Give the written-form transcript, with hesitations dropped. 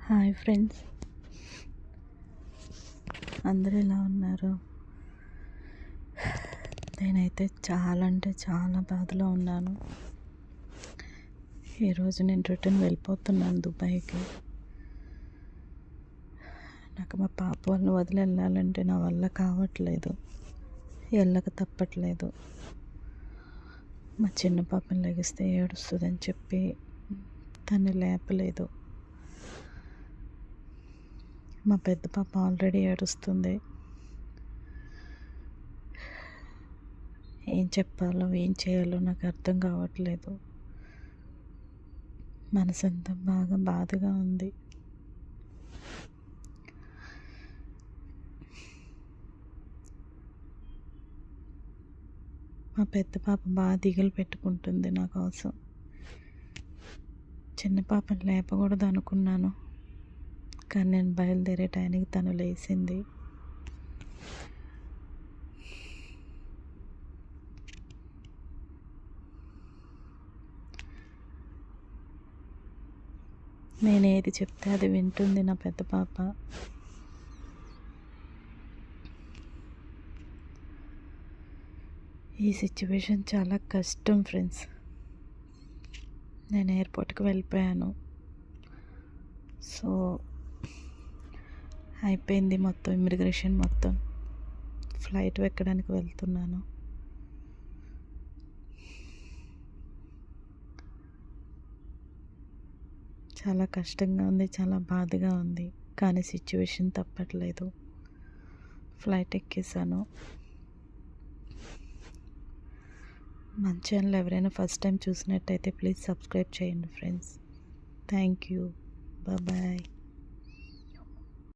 Hi friends, అందరూ ఎలా ఉన్నారు? నేనైతే చాలా అంటే చాలా బాధలో ఉన్నాను. ఈరోజు నేను రిటర్న్ వెళ్ళిపోతున్నాను దుబాయ్కి. నాకు మా పాప వాళ్ళని వదిలి వెళ్ళాలంటే నా వల్ల కావట్లేదు, వెళ్ళక తప్పట్లేదు. మా చిన్న పాపని లెగిస్తే ఏడుస్తుందని చెప్పి తను లేపలేదు. మా పెద్ద పాప ఆల్రెడీ ఏడుస్తుంది. ఏం చెప్పాలో ఏం చేయాలో నాకు అర్థం కావట్లేదు. మనసంతా బాగా బాధగా ఉంది. మా పెద్ద పాప బాగా దిగులు పెట్టుకుంటుంది నా కోసం. చిన్న పాపని లేపకూడదు అనుకున్నాను, కానీ నేను బయలుదేరే టైంకి తను లేచింది. నేను ఏది చెప్తే అది వింటుంది నా పెద్ద పాప. ఈ సిచ్యువేషన్ చాలా కష్టం ఫ్రెండ్స్. నేను ఎయిర్పోర్ట్కి వెళ్ళిపోయాను. సో అయిపోయింది మొత్తం, ఇమిగ్రేషన్ మొత్తం. ఫ్లైట్ ఎక్కడానికి వెళ్తున్నాను. చాలా కష్టంగా ఉంది, చాలా బాధగా ఉంది, కానీ సిచ్యువేషన్ తప్పట్లేదు. ఫ్లైట్ ఎక్కేసాను. మన ఛానల్ ఎవరైనా ఫస్ట్ టైం చూసినట్టయితే ప్లీజ్ సబ్స్క్రైబ్ చేయండి ఫ్రెండ్స్. Thank you. బాయ్.